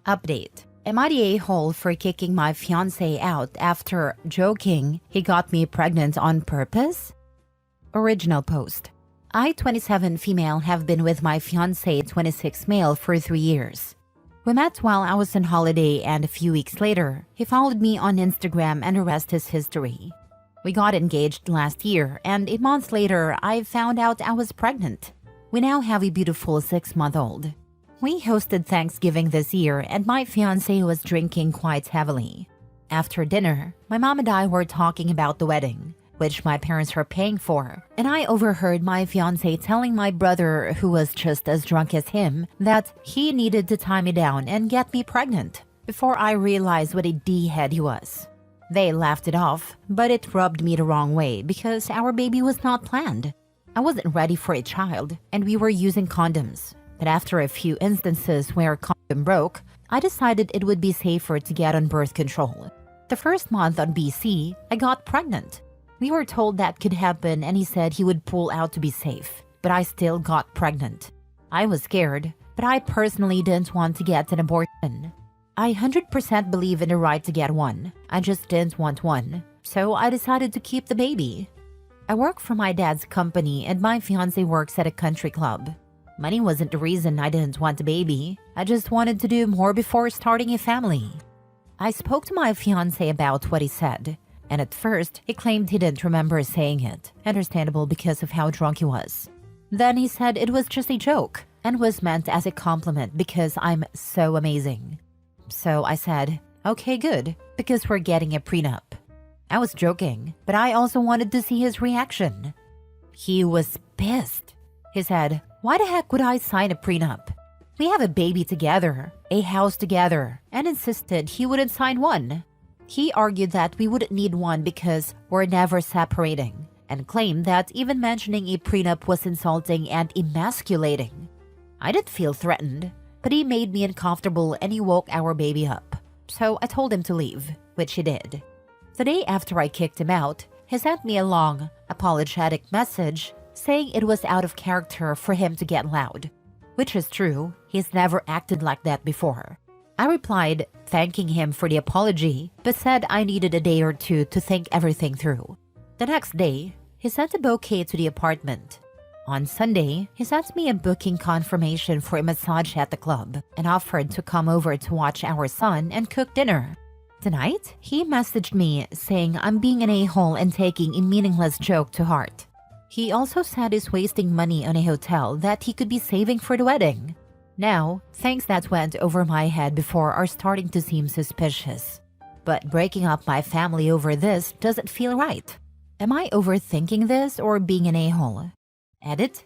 Update. Am I the a-hole for kicking my fiancé out after joking he got me pregnant on purpose? Original post. I, 27 female, have been with my fiancé, 26 male, for 3 years. We met while I was on holiday, and a few weeks later, he followed me on Instagram, and the rest is history. We got engaged last year, and a month later, I found out I was pregnant. We now have a beautiful 6-month-old. We hosted Thanksgiving this year, and my fiancé was drinking quite heavily. After dinner, my mom and I were talking about the wedding, which my parents were paying for, and I overheard my fiancé telling my brother, who was just as drunk as him, that he needed to tie me down and get me pregnant, before I realized what a D-head he was. They laughed it off, but it rubbed me the wrong way because our baby was not planned. I wasn't ready for a child, and we were using condoms. But after a few instances where condom broke, I decided it would be safer to get on birth control. The first month on BC, I got pregnant. We were told that could happen, and he said he would pull out to be safe, but I still got pregnant. I was scared, but I personally didn't want to get an abortion. I 100% believe in the right to get one. I just didn't want one, so I decided to keep the baby. I work for my dad's company, and my fiancé works at a country club. Money wasn't the reason I didn't want a baby. I just wanted to do more before starting a family. I spoke to my fiancé about what he said, and at first, he claimed he didn't remember saying it, understandable because of how drunk he was. Then he said it was just a joke, and was meant as a compliment because I'm so amazing. So I said, okay, good, because we're getting a prenup. I was joking, but I also wanted to see his reaction. He was pissed. He said, why the heck would I sign a prenup? We have a baby together, a house together, and insisted he wouldn't sign one. He argued that we wouldn't need one because we're never separating, and claimed that even mentioning a prenup was insulting and emasculating. I didn't feel threatened, but he made me uncomfortable and he woke our baby up. So I told him to leave, which he did. The day after I kicked him out, he sent me a long, apologetic message saying it was out of character for him to get loud, which is true. He's never acted like that before. I replied, thanking him for the apology, but said I needed a day or two to think everything through. The next day, he sent a bouquet to the apartment. On Sunday, he sent me a booking confirmation for a massage at the club and offered to come over to watch our son and cook dinner. Tonight, he messaged me saying I'm being an a-hole and taking a meaningless joke to heart. He also said he's wasting money on a hotel that he could be saving for the wedding. Now, things that went over my head before are starting to seem suspicious. But breaking up my family over this doesn't feel right. Am I overthinking this or being an a-hole? Edit.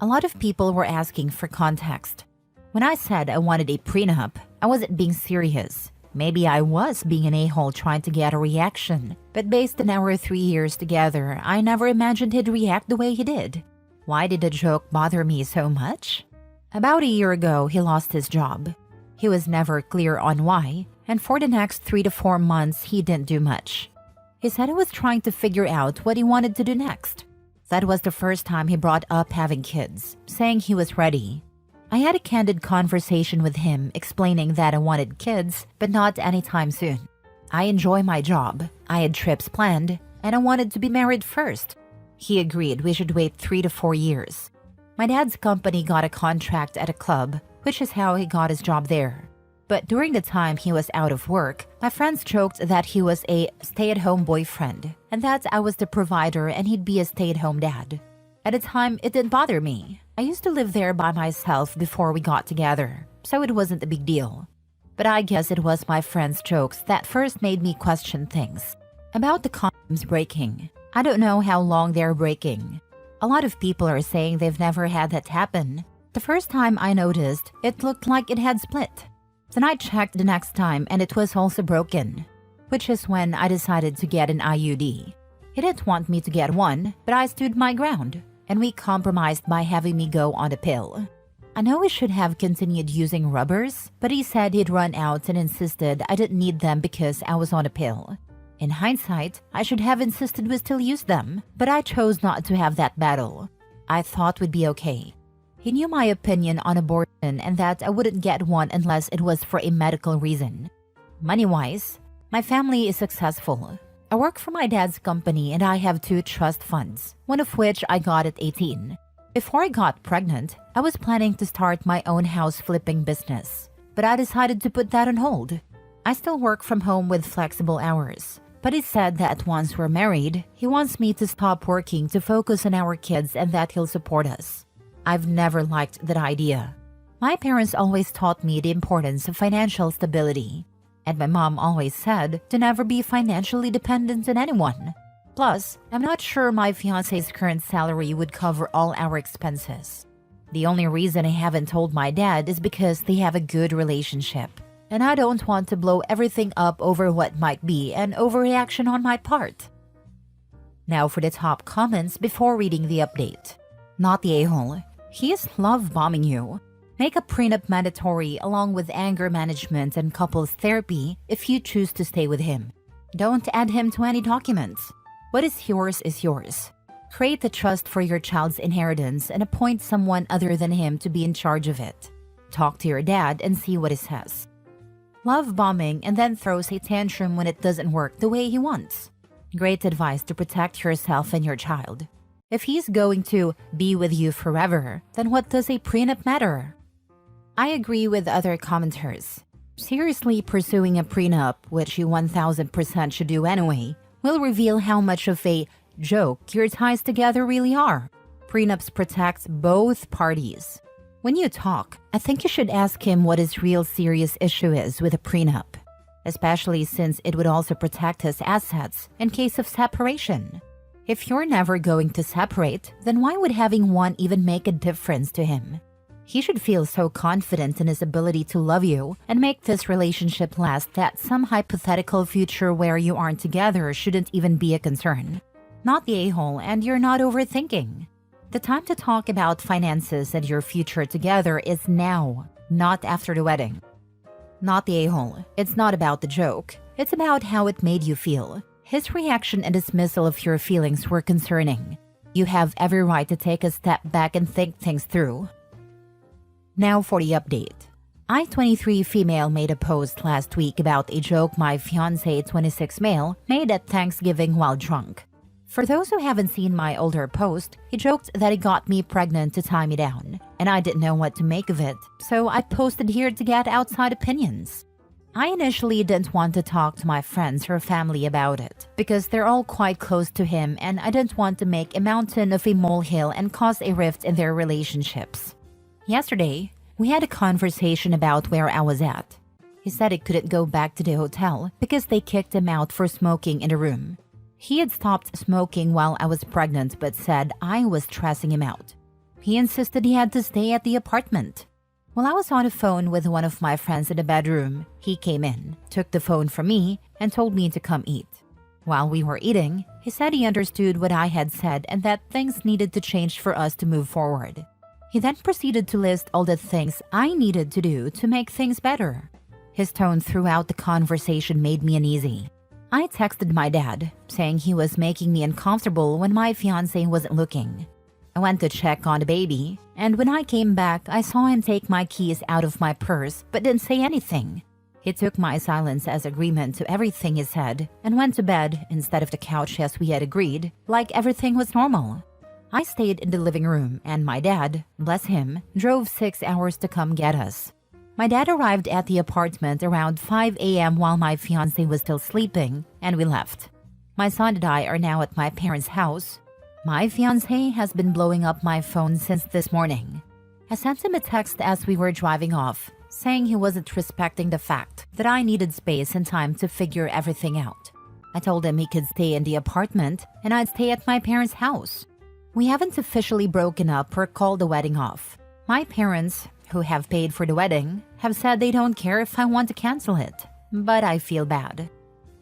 A lot of people were asking for context. When I said I wanted a prenup, I wasn't being serious. Maybe I was being an a-hole trying to get a reaction, but based on our 3 years together, I never imagined he'd react the way he did. Why did the joke bother me so much? About a year ago, he lost his job. He was never clear on why, and for the next 3 to 4 months, he didn't do much. He said he was trying to figure out what he wanted to do next. That was the first time he brought up having kids, saying he was ready. I had a candid conversation with him explaining that I wanted kids, but not anytime soon. I enjoy my job, I had trips planned, and I wanted to be married first. He agreed we should wait 3 to 4 years. My dad's company got a contract at a club, which is how he got his job there. But during the time he was out of work, my friends joked that he was a stay-at-home boyfriend, and that I was the provider and he'd be a stay-at-home dad. At the time, it didn't bother me. I used to live there by myself before we got together, so it wasn't a big deal. But I guess it was my friends' jokes that first made me question things. About the condoms breaking, I don't know how long they're breaking. A lot of people are saying they've never had that happen. The first time I noticed, it looked like it had split. Then I checked the next time and it was also broken, which is when I decided to get an IUD. He didn't want me to get one, but I stood my ground, and we compromised by having me go on a pill. I know we should have continued using rubbers, but he said he'd run out and insisted I didn't need them because I was on a pill. In hindsight, I should have insisted we still use them, but I chose not to have that battle. I thought we'd be okay. He knew my opinion on abortion and that I wouldn't get one unless it was for a medical reason. Money-wise, my family is successful. I work for my dad's company and I have 2 trust funds, one of which I got at 18. Before I got pregnant, I was planning to start my own house flipping business, but I decided to put that on hold. I still work from home with flexible hours, but he said that once we're married, he wants me to stop working to focus on our kids and that he'll support us. I've never liked that idea. My parents always taught me the importance of financial stability, and my mom always said to never be financially dependent on anyone. Plus, I'm not sure my fiancé's current salary would cover all our expenses. The only reason I haven't told my dad is because they have a good relationship, and I don't want to blow everything up over what might be an overreaction on my part. Now for the top comments before reading the update. Not the a-hole. He is love-bombing you. Make a prenup mandatory along with anger management and couples therapy if you choose to stay with him. Don't add him to any documents. What is yours. Create the trust for your child's inheritance and appoint someone other than him to be in charge of it. Talk to your dad and see what he says. Love bombing and then throws a tantrum when it doesn't work the way he wants. Great advice to protect yourself and your child. If he's going to be with you forever, then what does a prenup matter? I agree with other commenters. Seriously pursuing a prenup, which you 1000% should do anyway, will reveal how much of a joke your ties together really are. Prenups protect both parties. When you talk, I think you should ask him what his real serious issue is with a prenup, especially since it would also protect his assets in case of separation. If you're never going to separate, then why would having one even make a difference to him? He should feel so confident in his ability to love you and make this relationship last that some hypothetical future where you aren't together shouldn't even be a concern. Not the a-hole, and you're not overthinking. The time to talk about finances and your future together is now, not after the wedding. Not the a-hole. It's not about the joke. It's about how it made you feel. His reaction and dismissal of your feelings were concerning. You have every right to take a step back and think things through. Now for the update. I-23 female made a post last week about a joke my fiancé 26 male made at Thanksgiving while drunk. For those who haven't seen my older post, he joked that he got me pregnant to tie me down, and I didn't know what to make of it, so I posted here to get outside opinions. I initially didn't want to talk to my friends or family about it, because they're all quite close to him and I didn't want to make a mountain of a molehill and cause a rift in their relationships. Yesterday, we had a conversation about where I was at. He said he couldn't go back to the hotel because they kicked him out for smoking in the room. He had stopped smoking while I was pregnant but said I was stressing him out. He insisted he had to stay at the apartment. While I was on the phone with one of my friends in the bedroom, he came in, took the phone from me, and told me to come eat. While we were eating, he said he understood what I had said and that things needed to change for us to move forward. He then proceeded to list all the things I needed to do to make things better. His tone throughout the conversation made me uneasy. I texted my dad, saying he was making me uncomfortable when my fiancé wasn't looking. I went to check on the baby, and when I came back, I saw him take my keys out of my purse but didn't say anything. He took my silence as agreement to everything he said and went to bed instead of the couch as we had agreed, like everything was normal. I stayed in the living room and my dad, bless him, drove 6 hours to come get us. My dad arrived at the apartment around 5 a.m. while my fiancé was still sleeping, and we left. My son and I are now at my parents' house. My fiancé has been blowing up my phone since this morning. I sent him a text as we were driving off, saying he wasn't respecting the fact that I needed space and time to figure everything out. I told him he could stay in the apartment and I'd stay at my parents' house. We haven't officially broken up or called the wedding off. My parents, who have paid for the wedding, have said they don't care if I want to cancel it, but I feel bad.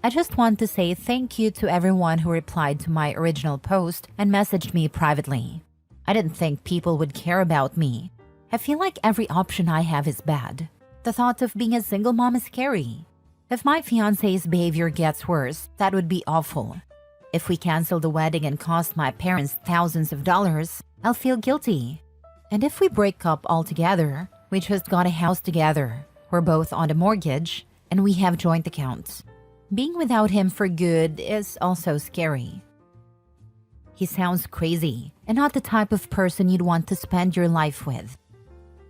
I just want to say thank you to everyone who replied to my original post and messaged me privately. I didn't think people would care about me. I feel like every option I have is bad. The thought of being a single mom is scary. If my fiancé's behavior gets worse, that would be awful. If we cancel the wedding and cost my parents thousands of dollars, I'll feel guilty. And if we break up altogether, we just got a house together. We're both on the mortgage, and we have joint accounts. Being without him for good is also scary. He sounds crazy, and not the type of person you'd want to spend your life with.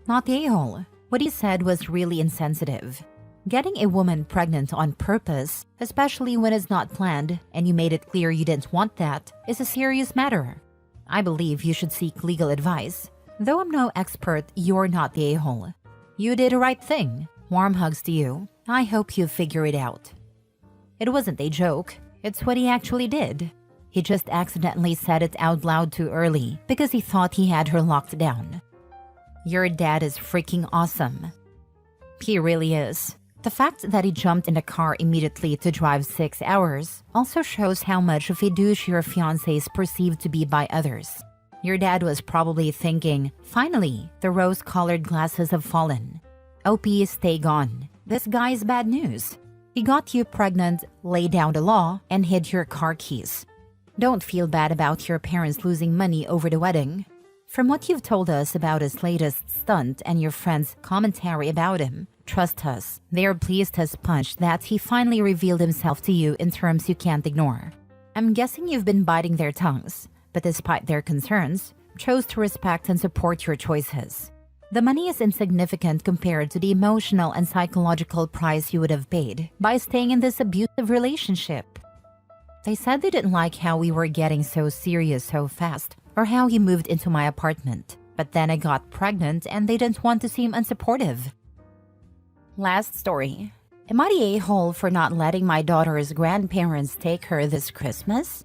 Not the a-hole. What he said was really insensitive. Getting a woman pregnant on purpose, especially when it's not planned and you made it clear you didn't want that, is a serious matter. I believe you should seek legal advice. Though I'm no expert, you're not the a-hole. You did the right thing. Warm hugs to you. I hope you figure it out. It wasn't a joke. It's what he actually did. He just accidentally said it out loud too early because he thought he had her locked down. Your dad is freaking awesome. He really is. The fact that he jumped in the car immediately to drive 6 hours also shows how much of a douche your fiancé is perceived to be by others. Your dad was probably thinking, finally, the rose-colored glasses have fallen. OP, stay gone. This guy's bad news. He got you pregnant, laid down the law, and hid your car keys. Don't feel bad about your parents losing money over the wedding. From what you've told us about his latest stunt and your friends' commentary about him, trust us, they are pleased as punch that he finally revealed himself to you in terms you can't ignore. I'm guessing you've been biting their tongues, but despite their concerns, chose to respect and support your choices. The money is insignificant compared to the emotional and psychological price you would have paid by staying in this abusive relationship. They said they didn't like how we were getting so serious so fast, or how he moved into my apartment. But then I got pregnant and they didn't want to seem unsupportive. Last story. Am I the a-hole for not letting my daughter's grandparents take her this Christmas?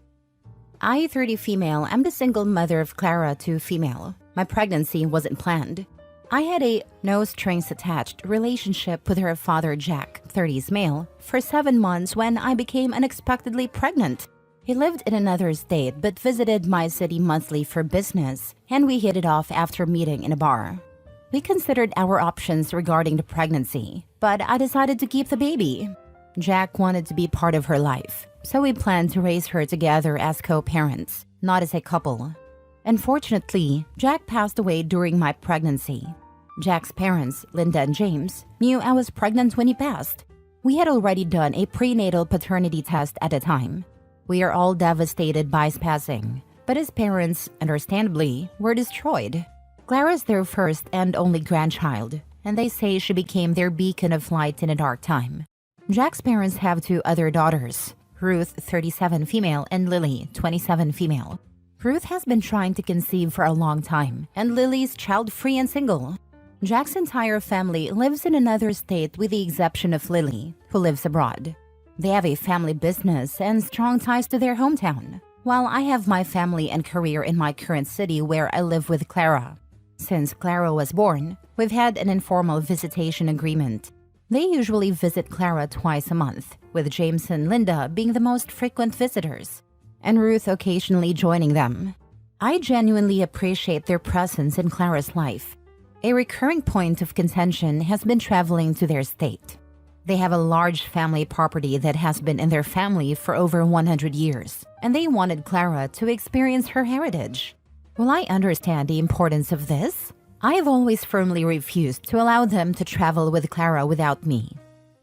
I, 30 female, am the single mother of Clara, 2 female. My pregnancy wasn't planned. I had a no-strings-attached relationship with her father Jack, 30s male, for 7 months when I became unexpectedly pregnant. He lived in another state but visited my city monthly for business, and we hit it off after meeting in a bar. We considered our options regarding the pregnancy, but I decided to keep the baby. Jack wanted to be part of her life, so we planned to raise her together as co-parents, not as a couple. Unfortunately, Jack passed away during my pregnancy. Jack's parents, Linda and James, knew I was pregnant when he passed. We had already done a prenatal paternity test at the time. We are all devastated by his passing, but his parents, understandably, were destroyed. Clara's their first and only grandchild, and they say she became their beacon of light in a dark time. Jack's parents have 2 other daughters, Ruth, 37 female, and Lily, 27 female. Ruth has been trying to conceive for a long time, and Lily's child-free and single. Jack's entire family lives in another state with the exception of Lily, who lives abroad. They have a family business and strong ties to their hometown, while I have my family and career in my current city where I live with Clara. Since Clara was born, we've had an informal visitation agreement. They usually visit Clara twice a month, with James and Linda being the most frequent visitors, and Ruth occasionally joining them. I genuinely appreciate their presence in Clara's life. A recurring point of contention has been traveling to their state. They have a large family property that has been in their family for over 100 years, and they wanted Clara to experience her heritage. Will I understand the importance of this? I have always firmly refused to allow them to travel with Clara without me.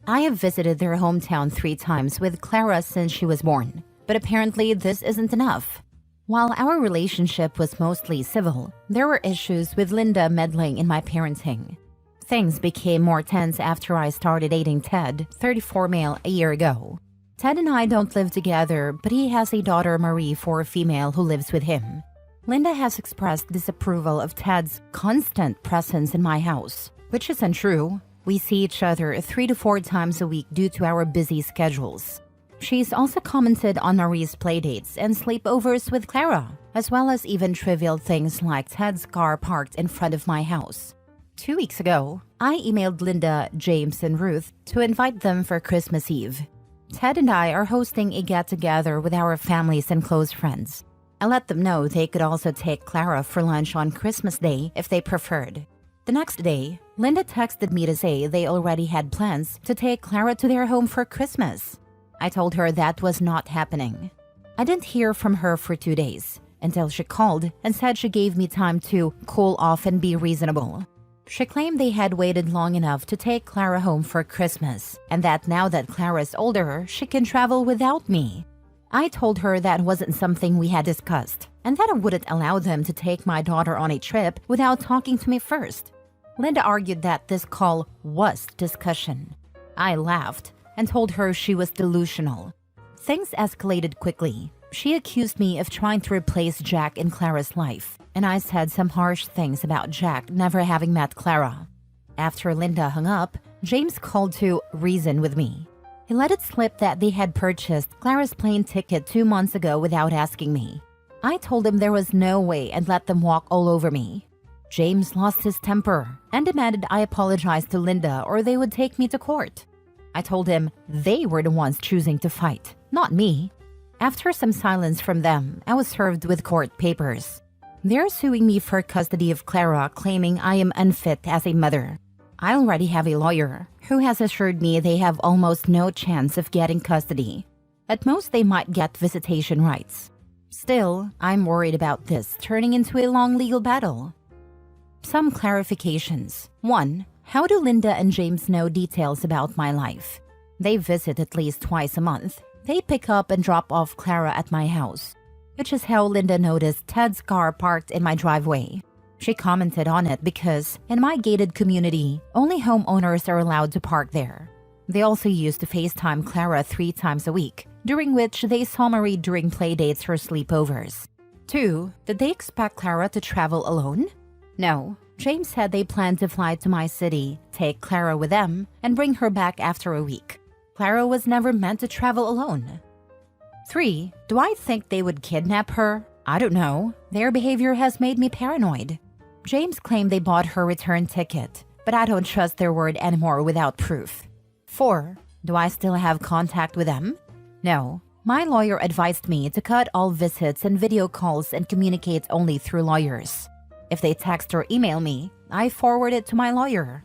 I have visited their hometown 3 times with Clara since she was born, but apparently this isn't enough. While our relationship was mostly civil, there were issues with Linda meddling in my parenting. Things became more tense after I started dating Ted, 34 male, a year ago. Ted and I don't live together, but he has a daughter, Marie, 4 female, who lives with him. Linda has expressed disapproval of Ted's constant presence in my house, which is untrue. We see each other 3 to 4 times a week due to our busy schedules. She's also commented on Marie's playdates and sleepovers with Clara, as well as even trivial things like Ted's car parked in front of my house. 2 weeks ago, I emailed Linda, James, and Ruth to invite them for Christmas Eve. Ted and I are hosting a get-together with our families and close friends. I let them know they could also take Clara for lunch on Christmas Day if they preferred. The next day, Linda texted me to say they already had plans to take Clara to their home for Christmas. I told her that was not happening. I didn't hear from her for 2 days. until she called and said she gave me time to cool off and be reasonable. She claimed they had waited long enough to take Clara home for Christmas, and that now that Clara's older, she can travel without me. I told her that wasn't something we had discussed, and that I wouldn't allow them to take my daughter on a trip without talking to me first. Linda argued that this call was discussion. I laughed and told her she was delusional. Things escalated quickly. She accused me of trying to replace Jack in Clara's life, and I said some harsh things about Jack never having met Clara. After Linda hung up, James called to reason with me. He let it slip that they had purchased Clara's plane ticket 2 months ago without asking me. I told him there was no way and let them walk all over me. James lost his temper and demanded I apologize to Linda or they would take me to court. I told him they were the ones choosing to fight, not me. After some silence from them, I was served with court papers. They're suing me for custody of Clara, claiming I am unfit as a mother. I already have a lawyer who has assured me they have almost no chance of getting custody. At most, they might get visitation rights. Still, I'm worried about this turning into a long legal battle. Some clarifications. 1. How do Linda and James know details about my life? They visit at least twice a month. They pick up and drop off Clara at my house, which is how Linda noticed Ted's car parked in my driveway. She commented on it because, in my gated community, only homeowners are allowed to park there. They also used to FaceTime Clara 3 times a week, during which they saw Marie during playdates or sleepovers. 2. Did they expect Clara to travel alone? No. James said they planned to fly to my city, take Clara with them, and bring her back after a week. Clara was never meant to travel alone. 3. Do I think they would kidnap her? I don't know. Their behavior has made me paranoid. James claimed they bought her return ticket, but I don't trust their word anymore without proof. 4. Do I still have contact with them? No. My lawyer advised me to cut all visits and video calls and communicate only through lawyers. If they text or email me, I forward it to my lawyer.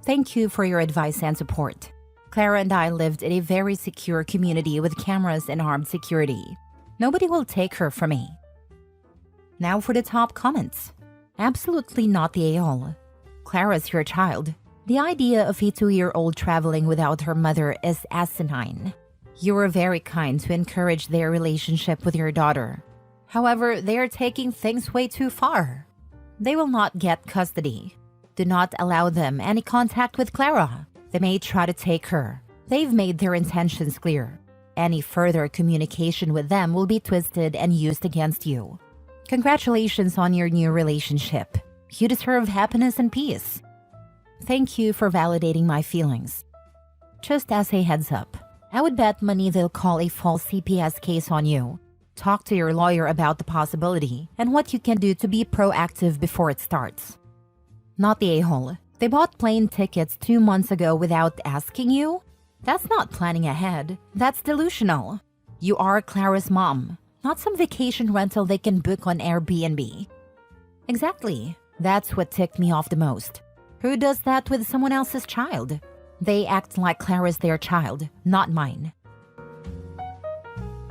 Thank you for your advice and support. Clara and I lived in a very secure community with cameras and armed security. Nobody will take her from me. Now for the top comments. Absolutely not the a-hole. Clara's your child. The idea of a 2-year-old traveling without her mother is asinine. You were very kind to encourage their relationship with your daughter. However, they are taking things way too far. They will not get custody. Do not allow them any contact with Clara. They may try to take her. They've made their intentions clear. Any further communication with them will be twisted and used against you. Congratulations on your new relationship. You deserve happiness and peace. Thank you for validating my feelings. Just as a heads up, I would bet money they'll call a false CPS case on you. Talk to your lawyer about the possibility and what you can do to be proactive before it starts. Not the a-hole. They bought plane tickets 2 months ago without asking you? That's not planning ahead. That's delusional. You are Clara's mom, not some vacation rental they can book on Airbnb. Exactly. That's what ticked me off the most. Who does that with someone else's child? They act like Clara's their child, not mine.